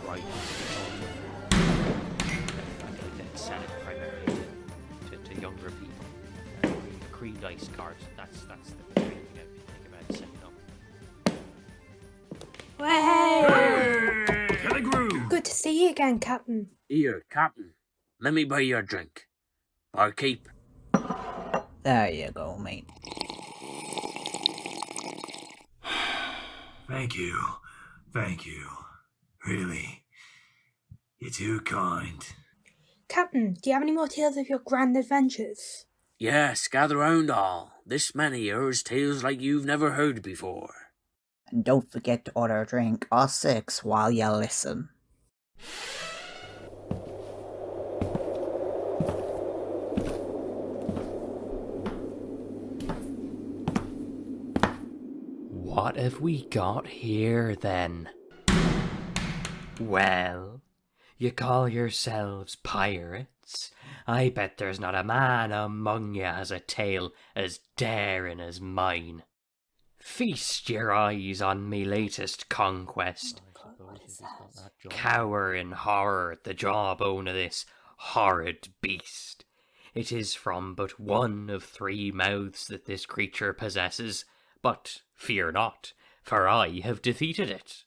right. I'd sell it primarily to younger people. Creed ice cards. That's the main thing I think about setting up. Hey! Killigrew! Good to see you again, Captain. Here, Captain. Let me buy you a drink. Barkeep. There you go, mate. Thank you. Really. You're too kind. Captain, do you have any more tales of your grand adventures? Yes, gather round all. This many years, tales like you've never heard before. And don't forget to order a drink or 6 while you listen. What have we got here, then? Well, you call yourselves pirates? I bet there's not a man among you has a tale as daring as mine. Feast your eyes on me latest conquest. Cower in horror at the jawbone of this horrid beast. It is from but one of 3 mouths that this creature possesses, but fear not, for I have defeated it.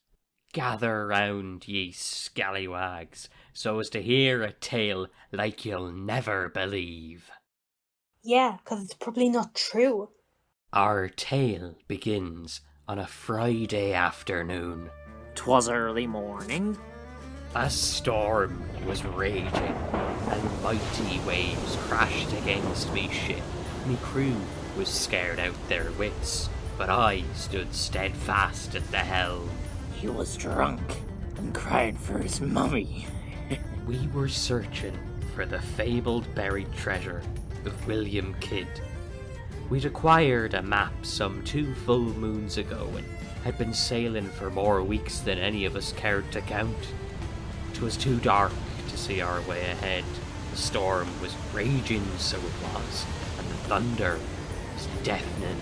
Gather round, ye scallywags, so as to hear a tale like you'll never believe. Yeah, 'cause it's probably not true. Our tale begins on a Friday afternoon. 'Twas early morning. A storm was raging, and mighty waves crashed against me ship. Me crew was scared out their wits, but I stood steadfast at the helm. He was drunk and cried for his mummy. We were searching for the fabled buried treasure of William Kidd. We'd acquired a map some 2 full moons ago and had been sailing for more weeks than any of us cared to count. 'Twas too dark to see our way ahead. The storm was raging, so it was, and the thunder was deafening.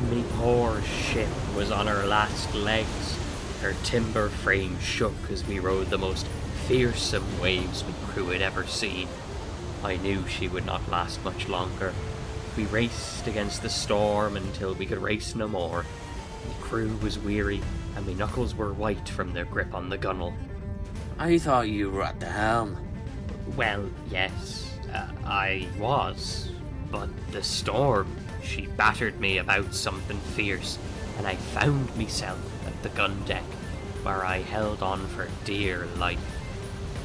Me poor ship was on her last legs. Her timber frame shook as we rode the most fearsome waves me crew had ever seen. I knew she would not last much longer. We raced against the storm until we could race no more. Me crew was weary, and me knuckles were white from their grip on the gunwale. I thought you were at the helm. Well, yes, I was, but the storm, she battered me about something fierce, and I found myself at the gun deck, where I held on for dear life.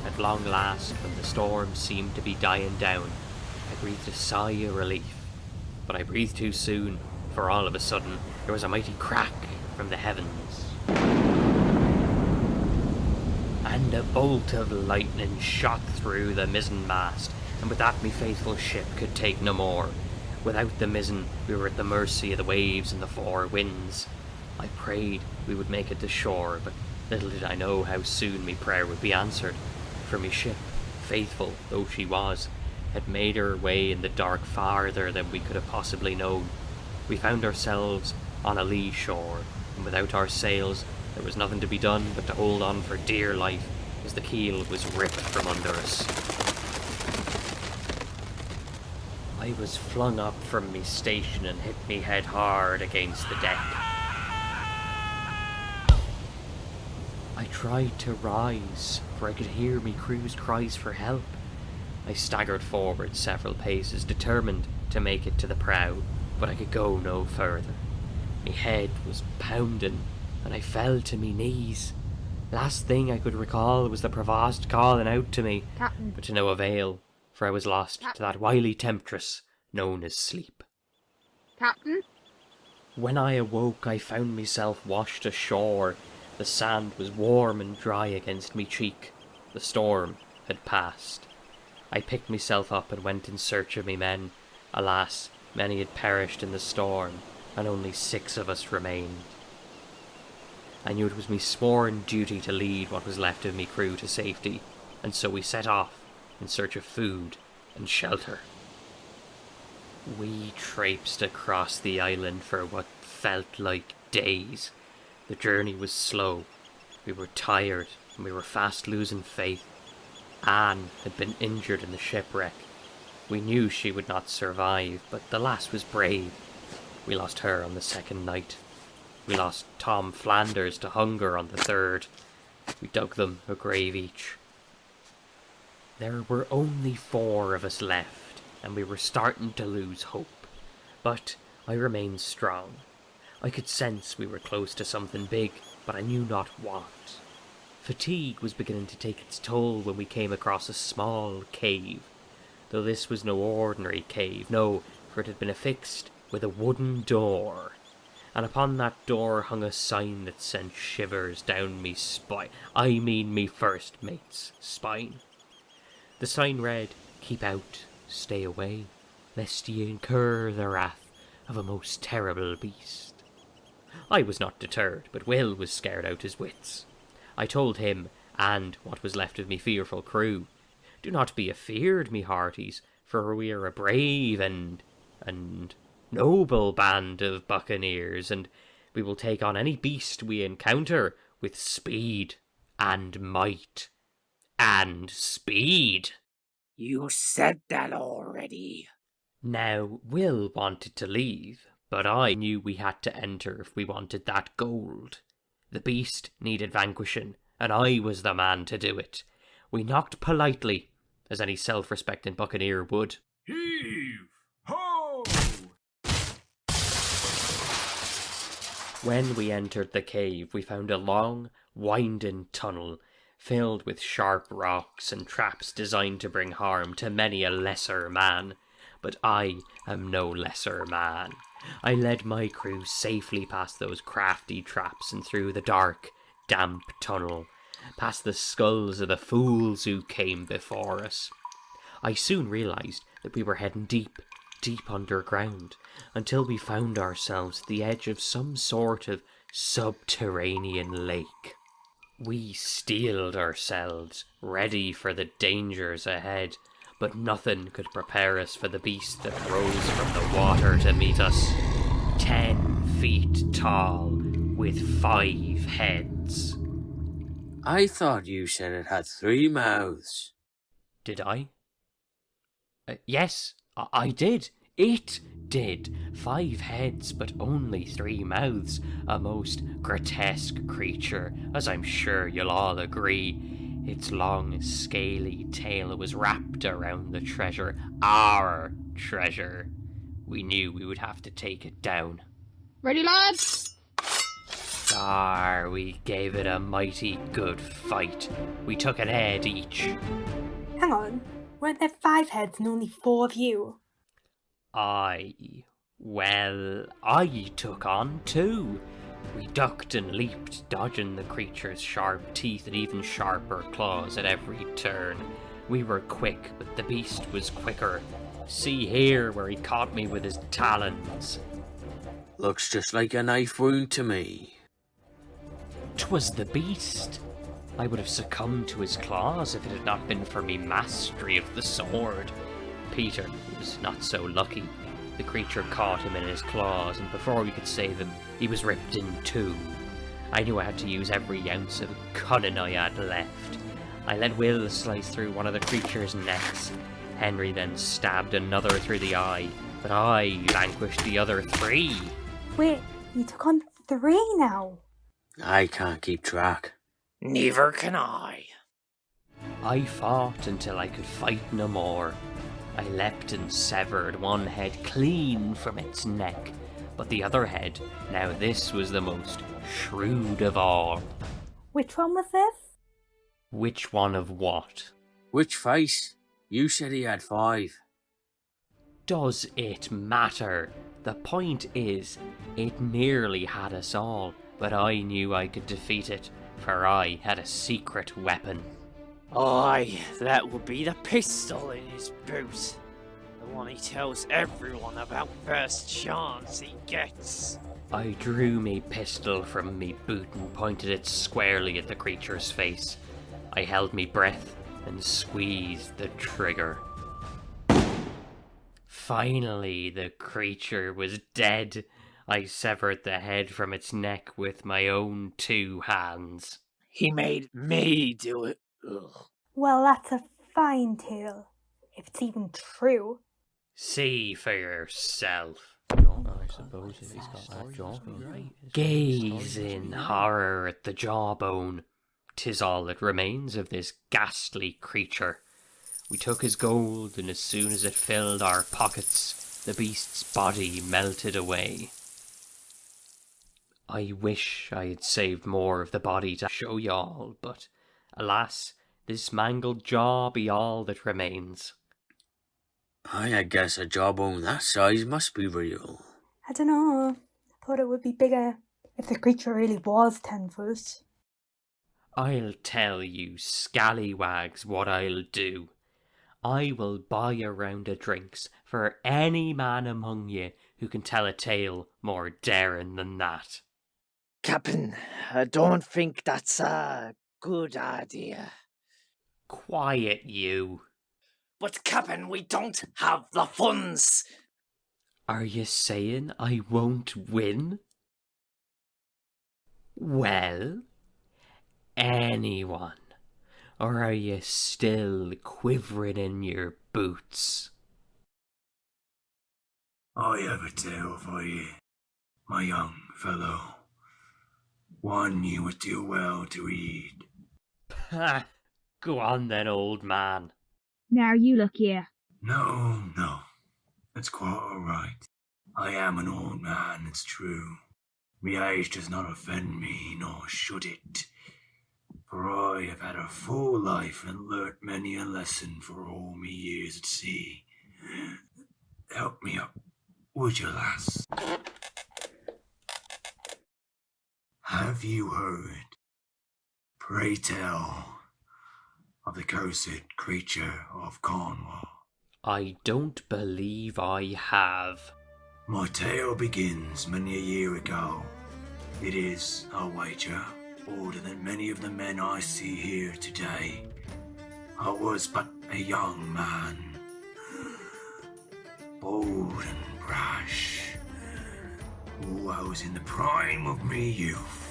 At long last, when the storm seemed to be dying down, I breathed a sigh of relief. But I breathed too soon, for all of a sudden there was a mighty crack from the heavens. And a bolt of lightning shot through the mizzenmast, and with that me faithful ship could take no more. Without the mizzen, we were at the mercy of the waves and the 4 winds. I prayed we would make it to shore, but little did I know how soon me prayer would be answered, for me ship, faithful though she was, had made her way in the dark farther than we could have possibly known. We found ourselves on a lee shore, and without our sails there was nothing to be done but to hold on for dear life as the keel was ripped from under us. I was flung up from me station and hit me head hard against the deck. I tried to rise, for I could hear me crew's cries for help. I staggered forward several paces, determined to make it to the prow, but I could go no further. Me head was pounding, and I fell to me knees. Last thing I could recall was the provost calling out to me, Captain. but to no avail, for I was lost to that wily temptress known as sleep. Captain? When I awoke, I found myself washed ashore. The sand was warm and dry against me cheek. The storm had passed. I picked myself up and went in search of me men. Alas, many had perished in the storm, and only 6 of us remained. I knew it was me sworn duty to lead what was left of me crew to safety, and so we set off in search of food and shelter. We traipsed across the island for what felt like days. The journey was slow. We were tired, and we were fast losing faith. Anne had been injured in the shipwreck. We knew she would not survive, but the lass was brave. We lost her on the second night. We lost Tom Flanders to hunger on the third. We dug them a grave each. There were only 4 of us left, and we were starting to lose hope. But I remained strong. I could sense we were close to something big, but I knew not what. Fatigue was beginning to take its toll when we came across a small cave. Though this was no ordinary cave, no, for it had been affixed with a wooden door. And upon that door hung a sign that sent shivers down me spine. I mean me first mate's spine. The sign read, "Keep out, stay away, lest ye incur the wrath of a most terrible beast." I was not deterred, but Will was scared out his wits. I told him, and what was left of me fearful crew, "Do not be afeard, me hearties, for we are a brave and noble band of buccaneers, and we will take on any beast we encounter with speed and might and speed." You said that already. Now, Will wanted to leave, but I knew we had to enter if we wanted that gold. The beast needed vanquishing, and I was the man to do it. We knocked politely, as any self-respecting buccaneer would. Heave! Ho! When we entered the cave, we found a long, winding tunnel filled with sharp rocks and traps designed to bring harm to many a lesser man. But I am no lesser man. I led my crew safely past those crafty traps and through the dark, damp tunnel, past the skulls of the fools who came before us. I soon realised that we were heading deep, deep underground, until we found ourselves at the edge of some sort of subterranean lake. We steeled ourselves, ready for the dangers ahead, but nothing could prepare us for the beast that rose from the water to meet us. 10 feet tall, with 5 heads. I thought you said it had 3 mouths. Did I? Yes, I did. It did. 5 heads, but only 3 mouths. A most grotesque creature, as I'm sure you'll all agree. Its long, scaly tail was wrapped around the treasure. Our treasure. We knew we would have to take it down. Ready, lads? We gave it a mighty good fight. We took an head each. Hang on, weren't there 5 heads and only 4 of you? I took on 2. We ducked and leaped, dodging the creature's sharp teeth and even sharper claws at every turn. We were quick, but the beast was quicker. See here where he caught me with his talons. Looks just like a knife wound to me. 'Twas the beast. I would have succumbed to his claws if it had not been for me mastery of the sword. Peter was not so lucky. The creature caught him in his claws, and before we could save him, he was ripped in 2. I knew I had to use every ounce of cunning I had left. I let Will slice through one of the creature's necks. Henry then stabbed another through the eye, but I vanquished the other 3. Wait, you took on 3 now? I can't keep track. Neither can I. I fought until I could fight no more. I leapt and severed one head clean from its neck, but the other head, now this was the most shrewd of all. Which one was this? Which one of what? Which face? You said he had 5. Does it matter? The point is, it nearly had us all, but I knew I could defeat it, for I had a secret weapon. Aye, that would be the pistol in his boot. The one he tells everyone about first chance he gets. I drew me pistol from me boot and pointed it squarely at the creature's face. I held me breath and squeezed the trigger. Finally, the creature was dead. I severed the head from its neck with my own 2 hands. He made me do it. Ugh. Well, that's a fine tale, if it's even true. See for yourself. I suppose if he's got that jawbone. Gaze in horror at the jawbone. 'Tis all that remains of this ghastly creature. We took his gold, and as soon as it filled our pockets, the beast's body melted away. I wish I had saved more of the body to show y'all, but alas, this mangled jaw be all that remains. I guess a jawbone that size must be real. I don't know. I thought it would be bigger if the creature really was 10 foot. I'll tell you scallywags what I'll do. I will buy a round of drinks for any man among ye who can tell a tale more daring than that. Captain, I don't think that's a good idea. Quiet, you. But Captain, we don't have the funds. Are you saying I won't win? Well, anyone? Or are you still quivering in your boots? I have a tale for you, my young fellow. One you would do well to read. Ha! Go on then, old man. Now you look here. No, that's quite alright. I am an old man, it's true. My age does not offend me, nor should it. For I have had a full life and learnt many a lesson for all me years at sea. Help me up, would you, lass? Have you heard, pray tell, of the cursed creature of Cornwall? I don't believe I have. My tale begins many a year ago. It is, I'll wager, older than many of the men I see here today. I was but a young man, bold and brash. Oh, I was in the prime of me youth.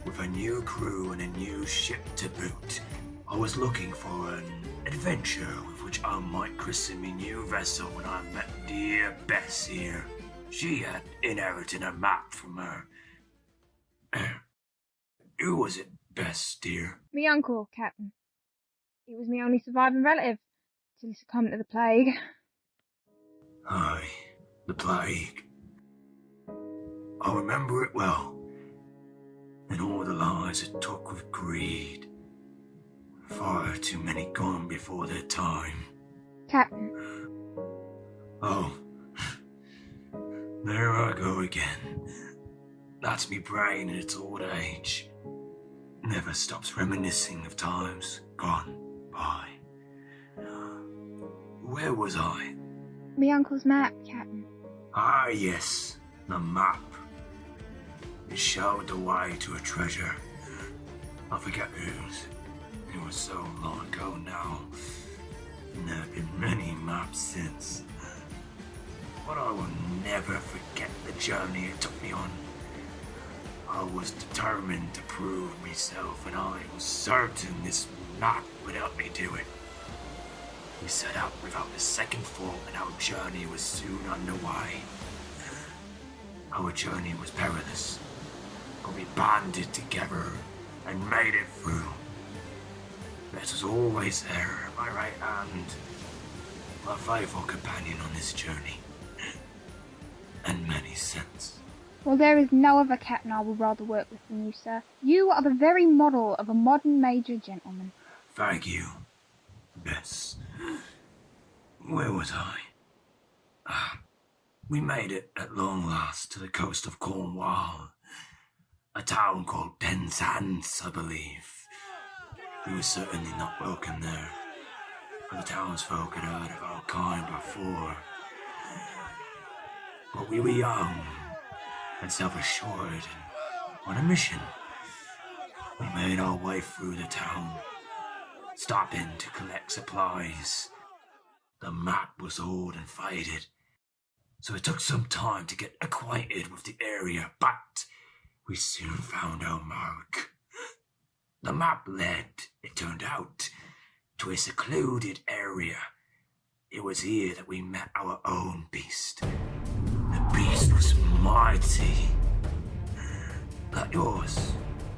With a new crew and a new ship to boot, I was looking for an adventure with which I might christen me new vessel when I met dear Bess here. She had inherited a map from her. Who was it, Bess, dear? Me uncle, Captain. He was my only surviving relative till he succumbed to the plague. Aye, the plague. I remember it well, and all the lives it took with greed. Far too many gone before their time. Captain, Oh, there I go again. That's me brain in its old age. Never stops reminiscing of times gone by. Where was I? me uncle's map, Captain. Ah, yes, the map. It showed the way to a treasure. I forget whose. It was so long ago now. And there have been many maps since. But I will never forget the journey it took me on. I was determined to prove myself, and I was certain this map would help me do it. We set out without a second thought, and our journey was soon underway. Our journey was perilous, but we banded together and made it through. Bess was always there at my right hand, my faithful companion on this journey, and many since. Well, there is no other captain I would rather work with than you, sir. You are the very model of a modern major gentleman. Thank you, Bess. Where was I? We made it at long last to the coast of Cornwall. A town called Penzance, I believe. We were certainly not welcome there, for the townsfolk had heard of our kind before. But we were young and self-assured and on a mission. We made our way through the town, stopping to collect supplies. The map was old and faded, so it took some time to get acquainted with the area, but we soon found our mark. The map led, it turned out, to a secluded area. It was here that we met our own beast. The beast was mighty. Like yours,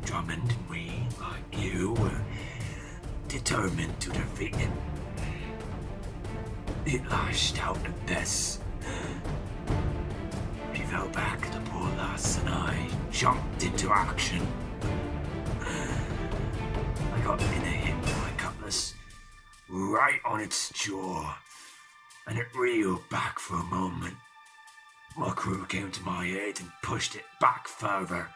Drummond, and we, like you, were determined to defeat it. It lashed out at Bess. She fell back at the poor lass and I jumped into action. I got in a hit with my cutlass right on its jaw, and it reeled back for a moment. My crew came to my aid and pushed it back further.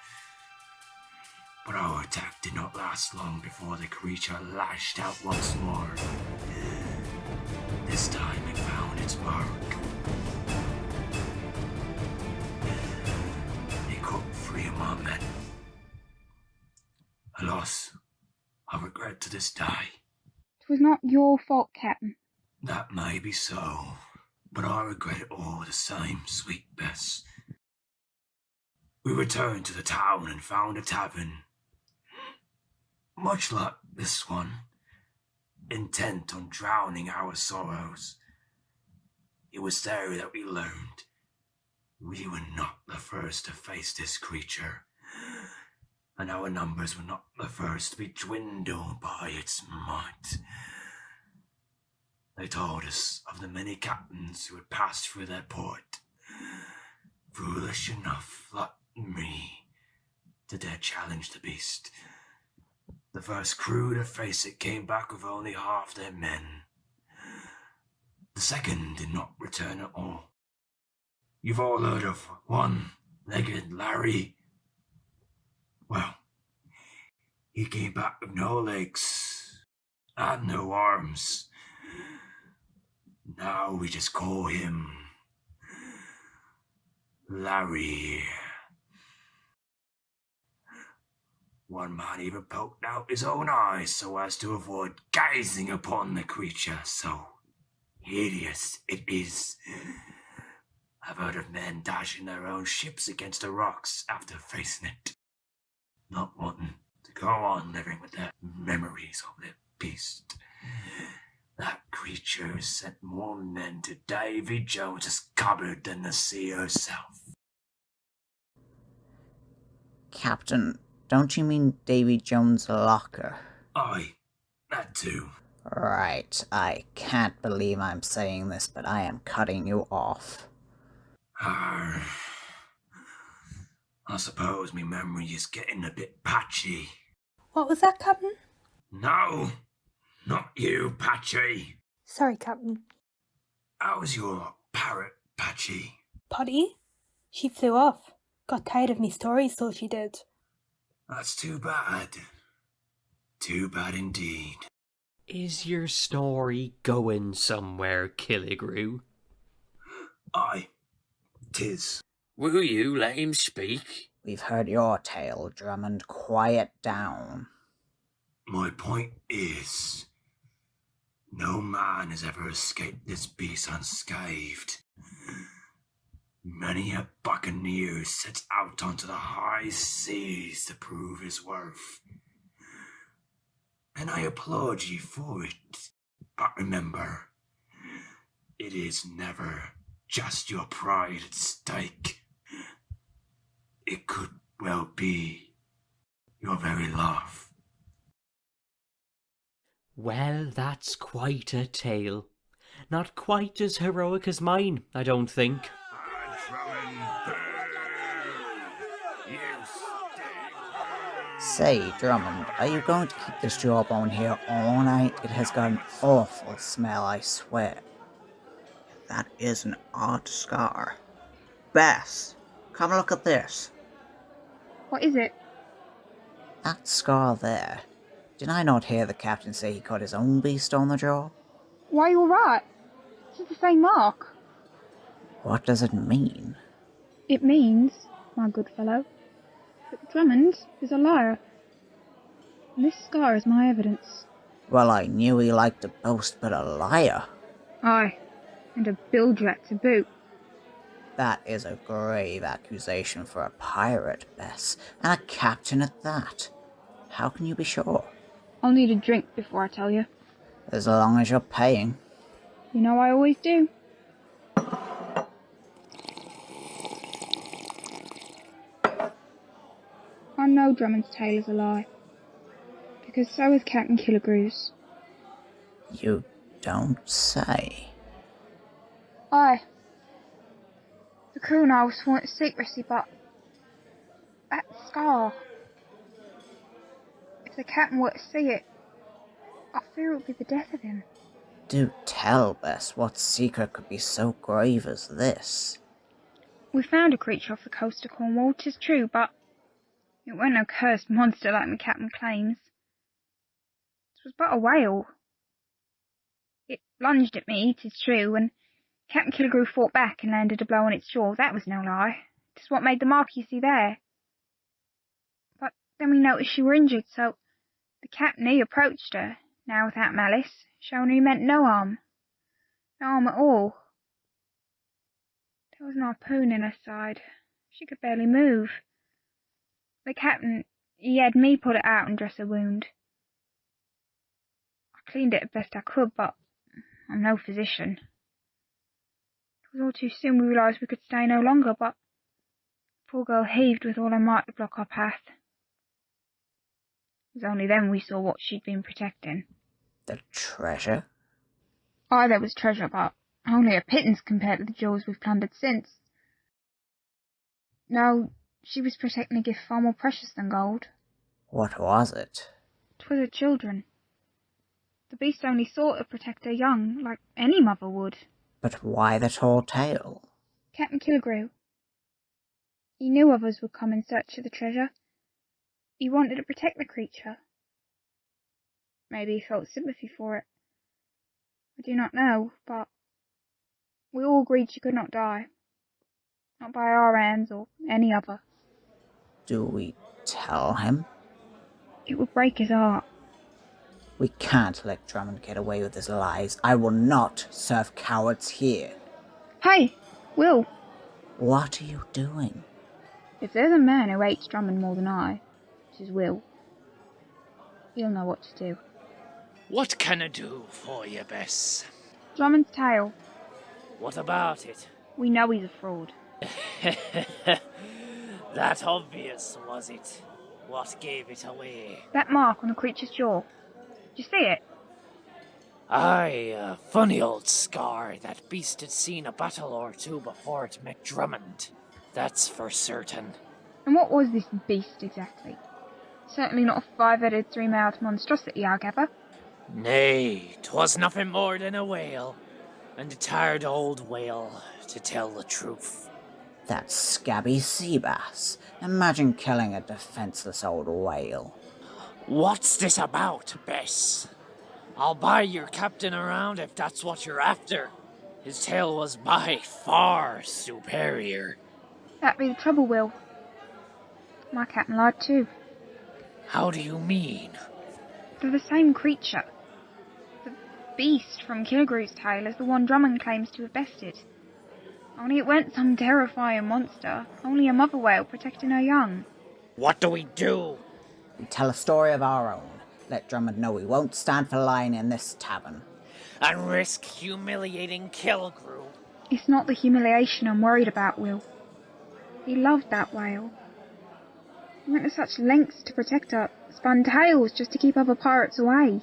But our attack did not last long before the creature lashed out once more. This time it found its mark. It caught 3 of my men. A loss I regret to this day. It was not your fault, Captain. That may be so, but I regret it all the same, sweet Bess. We returned to the town and found a tavern, much like this one, intent on drowning our sorrows. It was there that we learned we were not the first to face this creature, and our numbers were not the first to be dwindled by its might. They told us of the many captains who had passed through their port, foolish enough, like me, to dare challenge the beast. The first crew to face it came back with only half their men. The second did not return at all. You've all heard of one-legged Larry. Well, he came back with no legs and no arms. Now we just call him Larry. One man even poked out his own eyes so as to avoid gazing upon the creature. So hideous it is. I've heard of men dashing their own ships against the rocks after facing it, not wanting to go on living with their memories of the beast. That creature sent more men to Davy Jones's cupboard than the sea herself. Captain, don't you mean Davy Jones' locker? Aye, that too. Right, I can't believe I'm saying this, but I am cutting you off. I suppose my memory is getting a bit patchy. What was that, Captain? No, not you, Patchy. Sorry, Captain. How's your parrot, Patchy? Potty? She flew off. Got tired of me stories, so she did. That's too bad. Too bad indeed. Is your story going somewhere, Killigrew? Aye, 'tis. Will you let him speak? We've heard your tale, Drummond. Quiet down. My point is, no man has ever escaped this beast unscathed. Many a buccaneer sets out onto the high seas to prove his worth. And I applaud ye for it. But remember, it is never just your pride at stake. It could well be your very life. Well, that's quite a tale. Not quite as heroic as mine, I don't think. Say, Drummond, are you going to keep this jawbone here all night? It has got an awful smell, I swear. That is an odd scar. Bess, come look at this. What is it? That scar there. Did I not hear the captain say he caught his own beast on the jaw? Why, you're right. This is the same mark. What does it mean? It means, my good fellow, that Drummond is a liar. And this scar is my evidence. Well, I knew he liked to boast, but a liar. Aye, and a bilge rat to boot. That is a grave accusation for a pirate, Bess, and a captain at that. How can you be sure? I'll need a drink before I tell you. As long as you're paying. You know I always do. I know Drummond's tale is a lie. Because so is Captain Killigrew's. You don't say. Aye. The crew and I were sworn to secrecy, but that scar. If the captain were to see it, I fear it would be the death of him. Do tell, Bess, what secret could be so grave as this? We found a creature off the coast of Cornwall, 'tis true, but it weren't no cursed monster like the captain claims. It was but a whale. It lunged at me, 'tis true, and Captain Killigrew fought back and landed a blow on its jaw. That was no lie. 'Tis what made the mark you see there. But then we noticed she were injured, so the captain, he approached her, now without malice, showing he meant no harm. No harm at all. There was an harpoon in her side. She could barely move. The captain, he had me put it out and dress her wound. I cleaned it as best I could, but I'm no physician. It was all too soon we realised we could stay no longer, but the poor girl heaved with all her might to block our path. It was only then we saw what she'd been protecting. The treasure? Aye, there was treasure, but only a pittance compared to the jewels we've plundered since. No, she was protecting a gift far more precious than gold. What was it? 'Twas her children. The beast only sought to protect her young, like any mother would. But why the tall tale? Captain Killigrew. He knew others would come in search of the treasure. He wanted to protect the creature. Maybe he felt sympathy for it. I do not know, but we all agreed she could not die. Not by our hands or any other. Do we tell him? It would break his heart. We can't let Drummond get away with his lies. I will not serve cowards here. Hey, Will. What are you doing? If there's a man who hates Drummond more than I, it is Will. He'll know what to do. What can I do for you, Bess? Drummond's tale. What about it? We know he's a fraud. That obvious, was it? What gave it away? That mark on the creature's jaw. Did you see it? Aye, a funny old scar. That beast had seen a battle or two before it met Drummond. That's for certain. And what was this beast exactly? Certainly not a five-headed, three-mouthed monstrosity, I gather. Nay, 'twas nothing more than a whale. And a tired old whale, to tell the truth. That scabby sea bass. Imagine killing a defenseless old whale. What's this about, Bess? I'll buy your captain around if that's what you're after. His tale was by far superior. That'd be the trouble, Will. My captain lied too. How do you mean? They're the same creature. The beast from Killigrew's tale is the one Drummond claims to have bested. Only it weren't some terrifying monster, only a mother whale protecting her young. What do we do? We tell a story of our own. Let Drummond know we won't stand for lying in this tavern. And risk humiliating Killigrew? It's not the humiliation I'm worried about, Will. He loved that whale. He went to such lengths to protect her, spun tales just to keep other pirates away.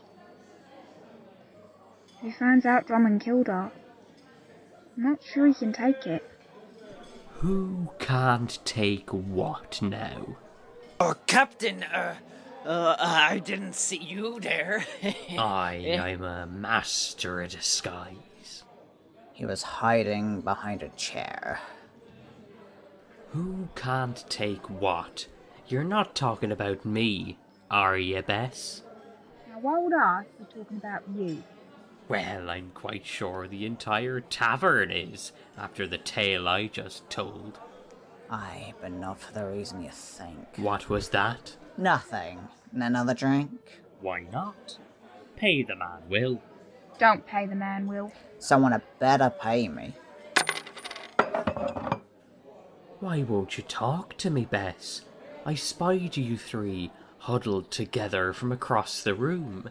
If he finds out Drummond killed her, I'm not sure he can take it. Who can't take what now? Captain, I didn't see you there. I'm a master at disguise. He was hiding behind a chair. Who can't take what? You're not talking about me, are you, Bess? Now why would I be talking about you? Well, I'm quite sure the entire tavern is, after the tale I just told. Aye, but not for the reason you think. What was that? Nothing. Another drink? Why not? Pay the man, Will. Don't pay the man, Will. Someone had better pay me. Why won't you talk to me, Bess? I spied you three huddled together from across the room.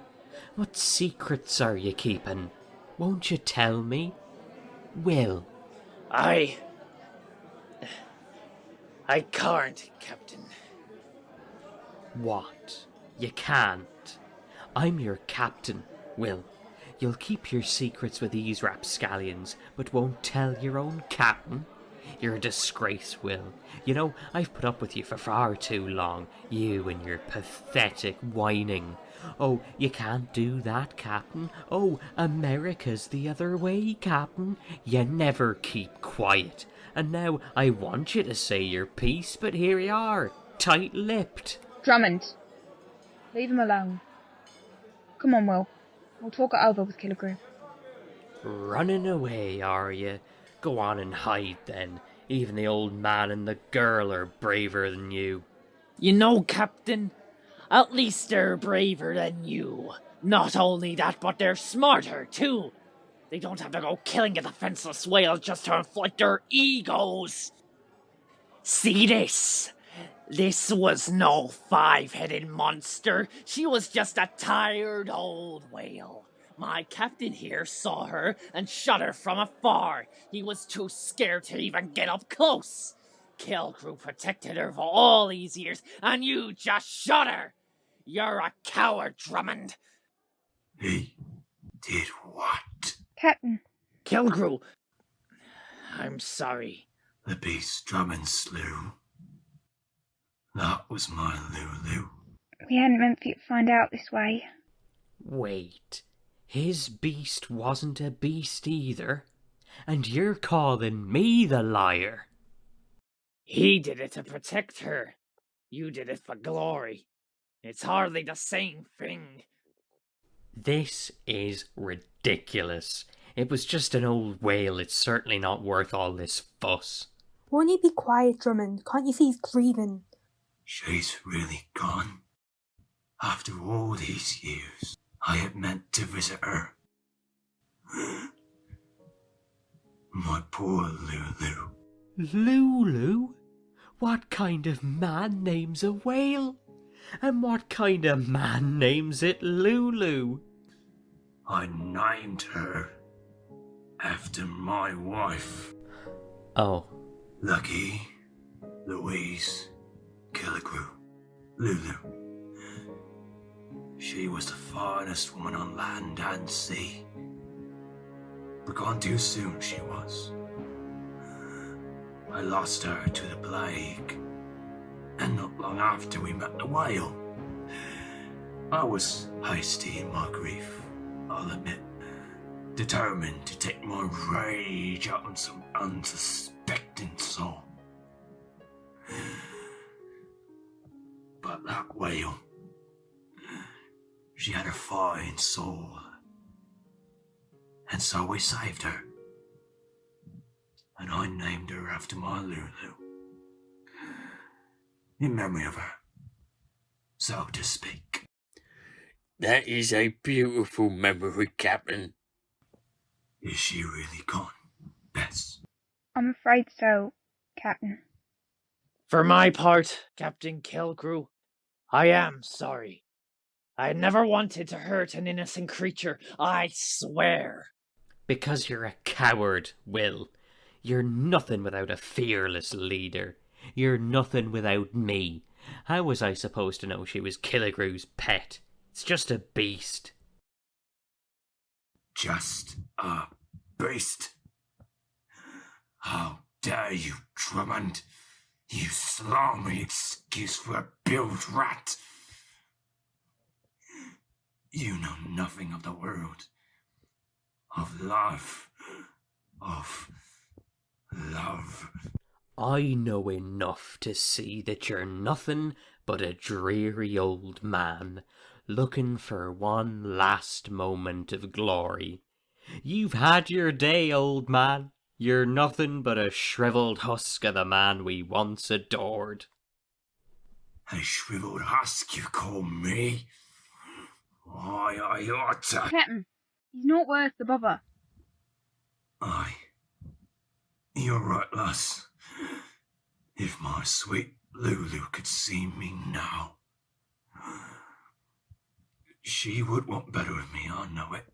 What secrets are you keeping? Won't you tell me? Will. I can't, Captain. What? You can't? I'm your captain, Will. You'll keep your secrets with these rapscallions, but won't tell your own captain? You're a disgrace, Will. You know, I've put up with you for far too long, you and your pathetic whining. Oh, you can't do that, Captain. Oh, America's the other way, Captain. You never keep quiet. And now I want you to say your piece, but here you are, tight-lipped. Drummond, leave him alone. Come on, Will. We'll talk it over with Killigrew. Running away, are you? Go on and hide then. Even the old man and the girl are braver than you. You know, Captain, at least they're braver than you. Not only that, but they're smarter, too. They don't have to go killing a defenseless whale just to inflate their egos. See this? This was no five-headed monster. She was just a tired old whale. My captain here saw her and shot her from afar. He was too scared to even get up close. Killigrew protected her for all these years, and you just shot her. You're a coward, Drummond. He did what? Captain. Killigrew, I'm sorry. The beast Drummond slew. That was my Lulu. We hadn't meant for you to find out this way. Wait, his beast wasn't a beast either? And you're calling me the liar? He did it to protect her. You did it for glory. It's hardly the same thing. This is ridiculous. It was just an old whale. It's certainly not worth all this fuss. Won't you be quiet, Drummond? Can't you see he's grieving? She's really gone. After all these years, I had meant to visit her. My poor Lulu. Lulu? What kind of man names a whale? And what kind of man names it Lulu? I named her after my wife. Oh. Lucky Louise Killigrew. Lulu. She was the finest woman on land and sea. But gone too soon she was. I lost her to the plague, and not long after we met the whale. I was hasty in my grief, I'll admit, determined to take my rage out on some unsuspecting soul. But that whale, she had a fine soul, and so we saved her. And I named her after my Lulu, in memory of her, so to speak. That is a beautiful memory, Captain. Is she really gone, Bess? I'm afraid so, Captain. For my part, Captain Killigrew, I am sorry. I never wanted to hurt an innocent creature, I swear. Because you're a coward, Will. You're nothing without a fearless leader. You're nothing without me. How was I supposed to know she was Killigrew's pet? It's just a beast. Just a beast? How dare you, Drummond? You slimy excuse for a bilge rat. You know nothing of the world, of life, of love. I know enough to see that you're nothing but a dreary old man, looking for one last moment of glory. You've had your day, old man. You're nothing but a shriveled husk of the man we once adored. A shriveled husk, you call me? Why, I ought to... Captain, he's not worth the bother. Aye. You're right, lass. If my sweet Lulu could see me now, she would want better of me, I know it.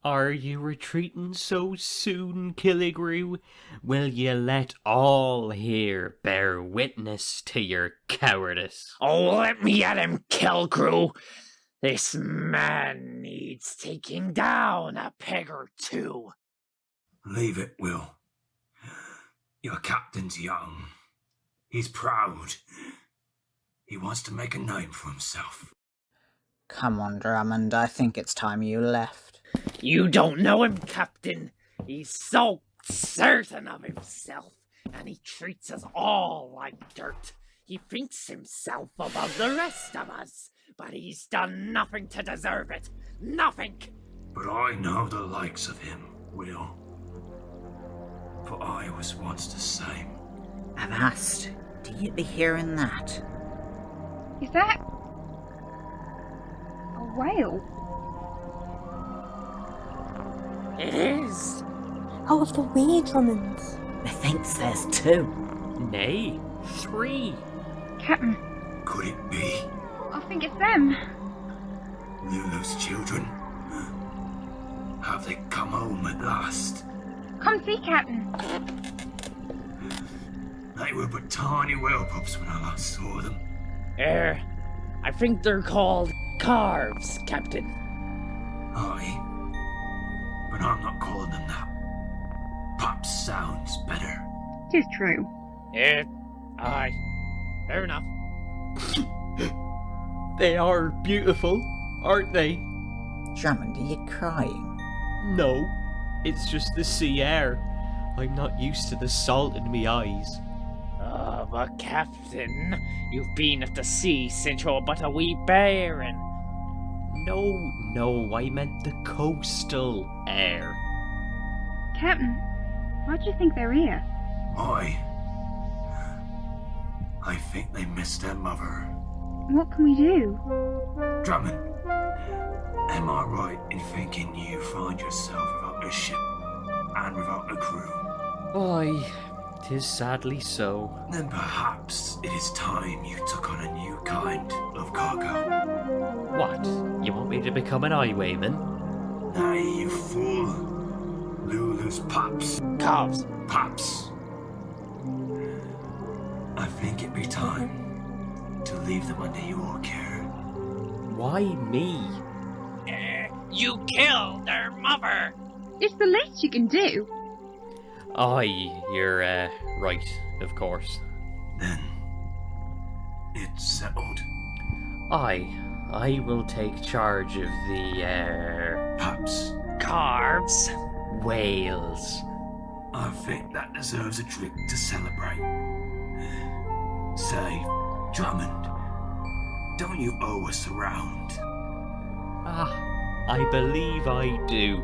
Are you retreating so soon, Killigrew? Will you let all here bear witness to your cowardice? Oh, let me at him, Killigrew. This man needs taking down a peg or two. Leave it, Will. Your captain's young. He's proud. He wants to make a name for himself. Come on, Drummond, I think it's time you left. You don't know him, Captain. He's so certain of himself, and he treats us all like dirt. He thinks himself above the rest of us, but he's done nothing to deserve it. Nothing. But I know the likes of him, Will. For I was once the same. Avast, do you be hearing that? Is that a whale? It is. Out of the way, Drummond. Methinks there's two. Nay, 3. Captain, Could it be I think it's them. Lulu's children? Have they come home at last? Come see, Captain. They were but tiny whale pups when I last saw them. I think they're called calves, Captain. Aye. But I'm not calling them that. Pups sounds better. It is true. Aye. Fair enough. They are beautiful, aren't they? Drummond, are you crying? No, it's just the sea air. I'm not used to the salt in me eyes. But Captain, you've been at the sea since you're but a wee bairn. No, I meant the coastal air. Captain, why do you think they're here? I think they missed their mother. What can we do? Drummond, am I right in thinking you find yourself without a ship and without a crew? Aye, 'tis sadly so. Then perhaps it is time you took on a new kind of cargo. What? You want me to become an highwayman? Nay, you fool. Lulu's pups. Calves. Pups. I think it be time to leave them under your care. Why me? You killed their mother. It's the least you can do. Aye, you're right, of course. Then it's settled. I will take charge of the Pups. Calves. whales. I think that deserves a drink to celebrate. Say, Drummond, don't you owe us a round? Ah, I believe I do.